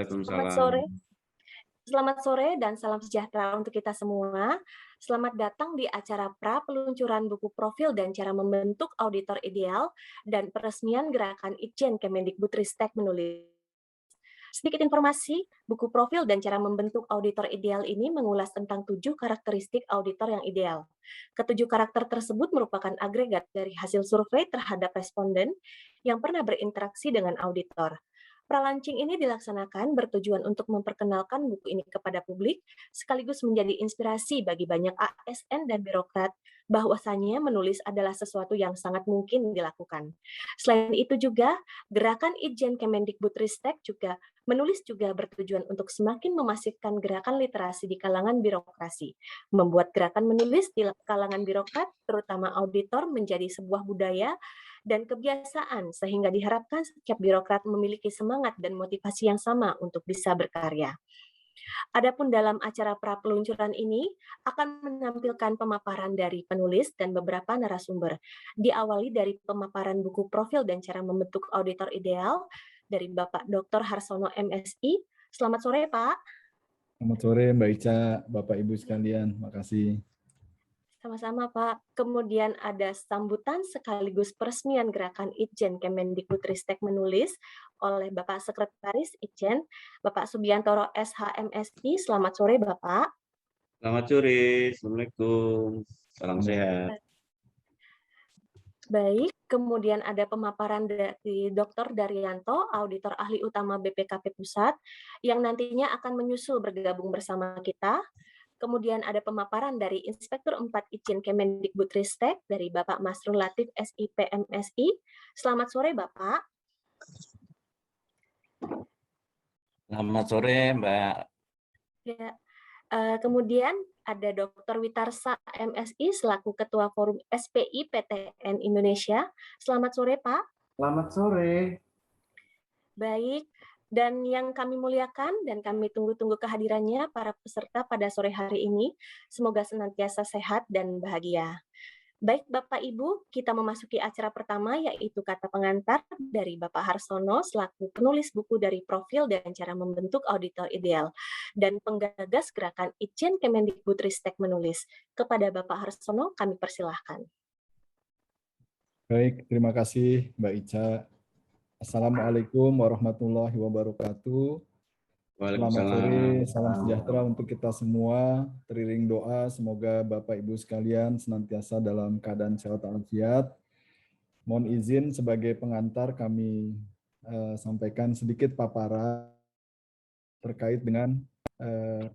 Selamat Waalaikumsalam. sore. Selamat sore dan salam sejahtera untuk kita semua. Selamat datang di acara peluncuran buku profil dan cara membentuk auditor ideal dan peresmian gerakan Itjen Kemendikbudristek menulis. Sedikit informasi, buku profil dan cara membentuk auditor ideal ini mengulas tentang 7 karakteristik auditor yang ideal. Ketujuh karakter tersebut merupakan agregat dari hasil survei terhadap responden yang pernah berinteraksi dengan auditor. Pralaunching ini dilaksanakan bertujuan untuk memperkenalkan buku ini kepada publik, sekaligus menjadi inspirasi bagi banyak ASN dan birokrat bahwasanya menulis adalah sesuatu yang sangat mungkin dilakukan. Selain itu juga, gerakan Itjen Kemendikbudristek menulis juga bertujuan untuk semakin memastikan gerakan literasi di kalangan birokrasi, membuat gerakan menulis di kalangan birokrat, terutama auditor, menjadi sebuah budaya dan kebiasaan, sehingga diharapkan setiap birokrat memiliki semangat dan motivasi yang sama untuk bisa berkarya. Adapun dalam acara peluncuran ini akan menampilkan pemaparan dari penulis dan beberapa narasumber. Diawali dari pemaparan buku profil dan cara membentuk auditor ideal dari Bapak Dr. Harsono MSI. Selamat sore, Pak. Selamat sore, Mbak Ica, Bapak Ibu sekalian. Makasih. Sama-sama, Pak. Kemudian ada sambutan sekaligus peresmian gerakan Itjen Kemendikbudristek menulis oleh Bapak Sekretaris Itjen, Bapak Subiantoro SHMSI. Selamat sore, Bapak. Selamat sore. Assalamualaikum. Salam sehat. Baik, kemudian ada pemaparan dari Dr. Daryanto, Auditor Ahli Utama BPKP Pusat, yang nantinya akan menyusul bergabung bersama kita. Kemudian ada pemaparan dari Inspektur 4 Itjen Kemendikbudristek dari Bapak Masrul Latif SIPMSI. Selamat sore, Bapak. Selamat sore, Mbak. Ya, kemudian ada Dr. Witarsa MSI selaku Ketua Forum SPI PTN Indonesia. Selamat sore, Pak. Selamat sore. Baik, dan yang kami muliakan dan kami tunggu-tunggu kehadirannya para peserta pada sore hari ini. Semoga senantiasa sehat dan bahagia. Baik Bapak Ibu, kita memasuki acara pertama yaitu kata pengantar dari Bapak Harsono selaku penulis buku dari profil dan cara membentuk auditor ideal dan penggagas gerakan Itjen Kemendikbudristek menulis. Kepada Bapak Harsono kami persilahkan. Baik, terima kasih Mbak Ica. Assalamualaikum warahmatullahi wabarakatuh. Selamat sore, salam sejahtera untuk kita semua. Teriring doa, semoga Bapak Ibu sekalian senantiasa dalam keadaan sehat walafiat. Mohon izin sebagai pengantar kami sampaikan sedikit paparan terkait dengan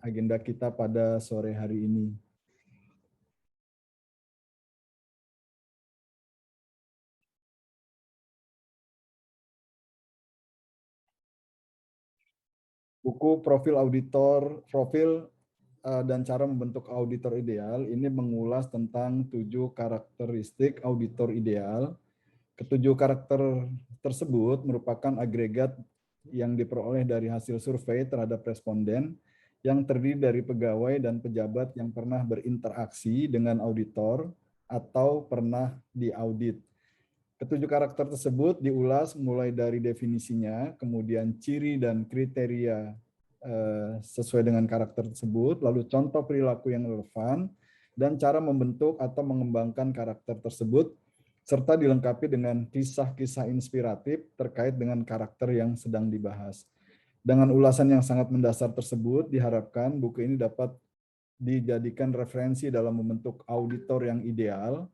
agenda kita pada sore hari ini. Buku profil dan cara membentuk auditor ideal ini mengulas tentang 7 karakteristik auditor ideal. Ketujuh karakter tersebut merupakan agregat yang diperoleh dari hasil survei terhadap responden yang terdiri dari pegawai dan pejabat yang pernah berinteraksi dengan auditor atau pernah diaudit. Ketujuh karakter tersebut diulas mulai dari definisinya, kemudian ciri dan kriteria sesuai dengan karakter tersebut, lalu contoh perilaku yang relevan, dan cara membentuk atau mengembangkan karakter tersebut, serta dilengkapi dengan kisah-kisah inspiratif terkait dengan karakter yang sedang dibahas. Dengan ulasan yang sangat mendasar tersebut, diharapkan buku ini dapat dijadikan referensi dalam membentuk auditor yang ideal,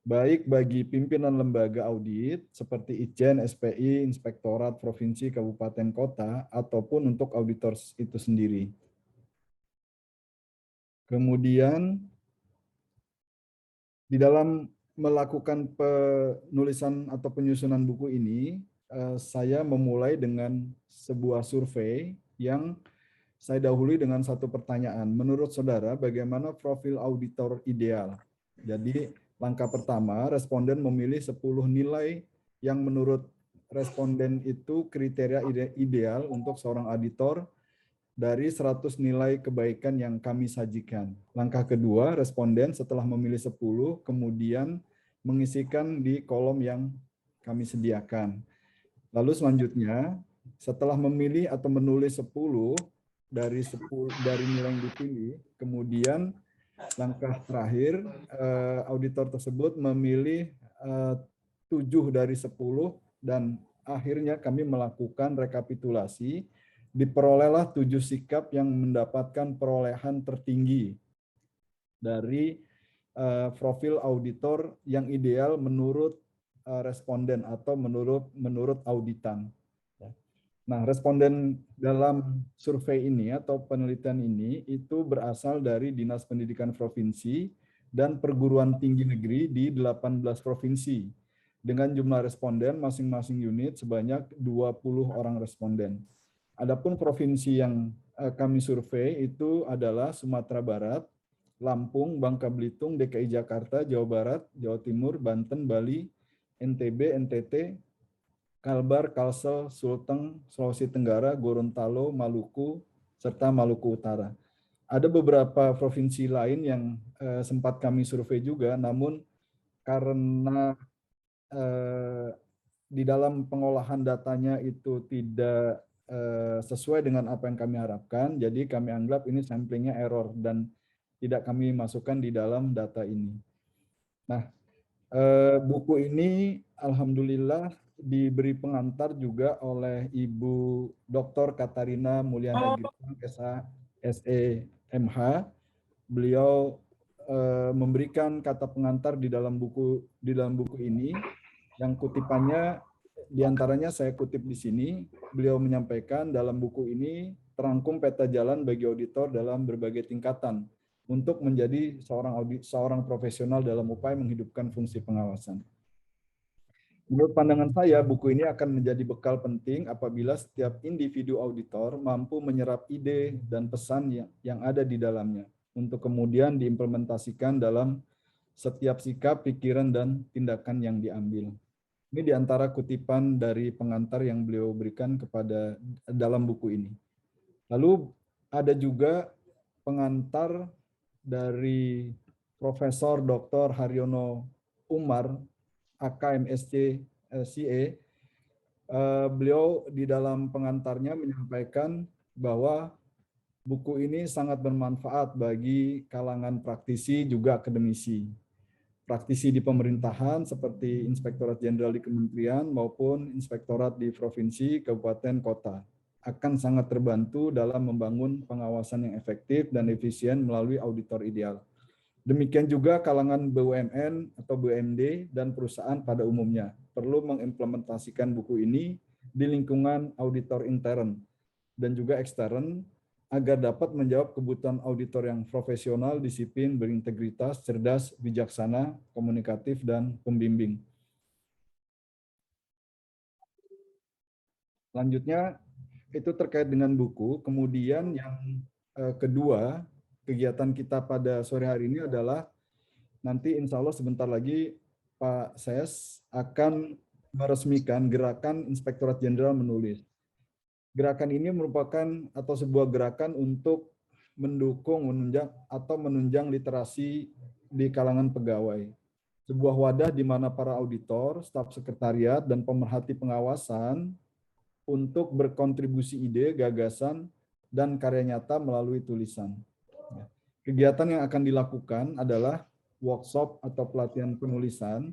baik bagi pimpinan lembaga audit seperti Itjen, SPI, Inspektorat Provinsi, Kabupaten, Kota, ataupun untuk auditor itu sendiri. Kemudian, di dalam melakukan penulisan atau penyusunan buku ini, saya memulai dengan sebuah survei yang saya dahului dengan satu pertanyaan. Menurut saudara, bagaimana profil auditor ideal? Jadi, langkah pertama, responden memilih 10 nilai yang menurut responden itu kriteria ideal untuk seorang auditor dari 100 nilai kebaikan yang kami sajikan. Langkah kedua, responden setelah memilih 10, kemudian mengisikan di kolom yang kami sediakan. Lalu selanjutnya, setelah memilih atau menulis 10 dari nilai yang dipilih, kemudian langkah terakhir auditor tersebut memilih 7 dari 10 dan akhirnya kami melakukan rekapitulasi, diperolehlah 7 sikap yang mendapatkan perolehan tertinggi dari profil auditor yang ideal menurut responden atau menurut auditan. Nah, responden dalam survei ini atau penelitian ini itu berasal dari Dinas Pendidikan Provinsi dan perguruan tinggi negeri di 18 provinsi dengan jumlah responden masing-masing unit sebanyak 20 orang responden. Adapun provinsi yang kami survei itu adalah Sumatera Barat, Lampung, Bangka Belitung, DKI Jakarta, Jawa Barat, Jawa Timur, Banten, Bali, NTB, NTT, Kalbar, Kalsel, Sulteng, Sulawesi Tenggara, Gorontalo, Maluku, serta Maluku Utara. Ada beberapa provinsi lain yang sempat kami survei juga, namun karena di dalam pengolahan datanya itu tidak sesuai dengan apa yang kami harapkan, jadi kami anggap ini samplingnya error dan tidak kami masukkan di dalam data ini. Nah, buku ini alhamdulillah diberi pengantar juga oleh Ibu Dr. Katarina Mulyana Girsang, SEMH. Beliau memberikan kata pengantar di dalam buku ini, yang kutipannya diantaranya saya kutip di sini. Beliau menyampaikan dalam buku ini terangkum peta jalan bagi auditor dalam berbagai tingkatan untuk menjadi seorang profesional dalam upaya menghidupkan fungsi pengawasan. Menurut pandangan saya, buku ini akan menjadi bekal penting apabila setiap individu auditor mampu menyerap ide dan pesan yang ada di dalamnya untuk kemudian diimplementasikan dalam setiap sikap, pikiran, dan tindakan yang diambil. Ini di antara kutipan dari pengantar yang beliau berikan kepada dalam buku ini. Lalu ada juga pengantar dari Profesor Dr. Haryono Umar, AKMSC CA. Beliau di dalam pengantarnya menyampaikan bahwa buku ini sangat bermanfaat bagi kalangan praktisi juga akademisi. Praktisi di pemerintahan seperti Inspektorat Jenderal di Kementerian maupun Inspektorat di Provinsi, Kabupaten, Kota akan sangat terbantu dalam membangun pengawasan yang efektif dan efisien melalui auditor ideal. Demikian juga kalangan BUMN atau BUMD dan perusahaan pada umumnya perlu mengimplementasikan buku ini di lingkungan auditor intern dan juga ekstern agar dapat menjawab kebutuhan auditor yang profesional, disiplin, berintegritas, cerdas, bijaksana, komunikatif, dan pembimbing. Selanjutnya, itu terkait dengan buku. Kemudian yang kedua, kegiatan kita pada sore hari ini adalah nanti insya Allah sebentar lagi Pak Ses akan meresmikan gerakan Inspektorat Jenderal menulis. Gerakan ini merupakan atau sebuah gerakan untuk mendukung, menunjang literasi di kalangan pegawai. Sebuah wadah di mana para auditor, staf sekretariat, dan pemerhati pengawasan untuk berkontribusi ide, gagasan, dan karya nyata melalui tulisan. Kegiatan yang akan dilakukan adalah workshop atau pelatihan penulisan,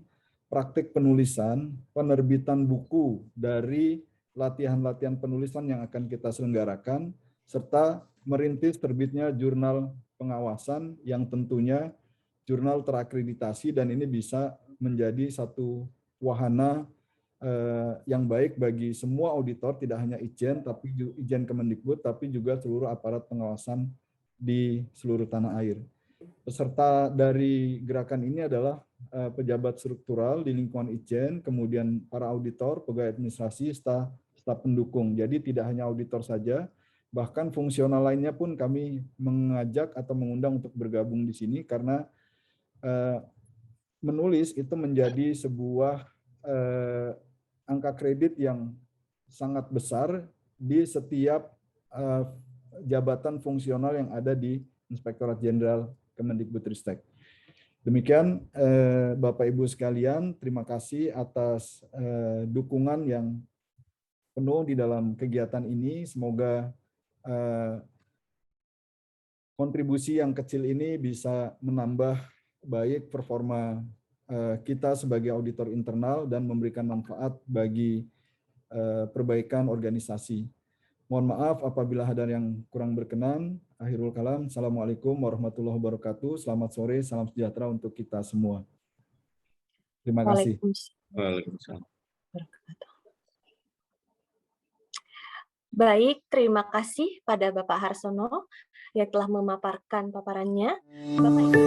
praktik penulisan, penerbitan buku dari latihan-latihan penulisan yang akan kita selenggarakan, serta merintis terbitnya jurnal pengawasan yang tentunya jurnal terakreditasi dan ini bisa menjadi satu wahana yang baik bagi semua auditor, tidak hanya Ijen, tapi Ijen Kemendikbud, tapi juga seluruh aparat pengawasan di seluruh tanah air. Peserta dari gerakan ini adalah pejabat struktural di lingkungan Ijen, kemudian para auditor, pegawai administrasi, staf pendukung. Jadi tidak hanya auditor saja, bahkan fungsional lainnya pun kami mengajak atau mengundang untuk bergabung di sini karena menulis itu menjadi sebuah angka kredit yang sangat besar di setiap jabatan fungsional yang ada di Inspektorat Jenderal Kemendikbudristek. Demikian Bapak Ibu sekalian, terima kasih atas dukungan yang penuh di dalam kegiatan ini. Semoga kontribusi yang kecil ini bisa menambah baik performa kita sebagai auditor internal dan memberikan manfaat bagi perbaikan organisasi. Mohon maaf apabila ada yang kurang berkenan. Akhirul kalam. Assalamualaikum warahmatullahi wabarakatuh. Selamat sore, salam sejahtera untuk kita semua. Terima kasih. Waalaikumsalam. Baik, terima kasih pada Bapak Harsono yang telah memaparkan paparannya. Bapak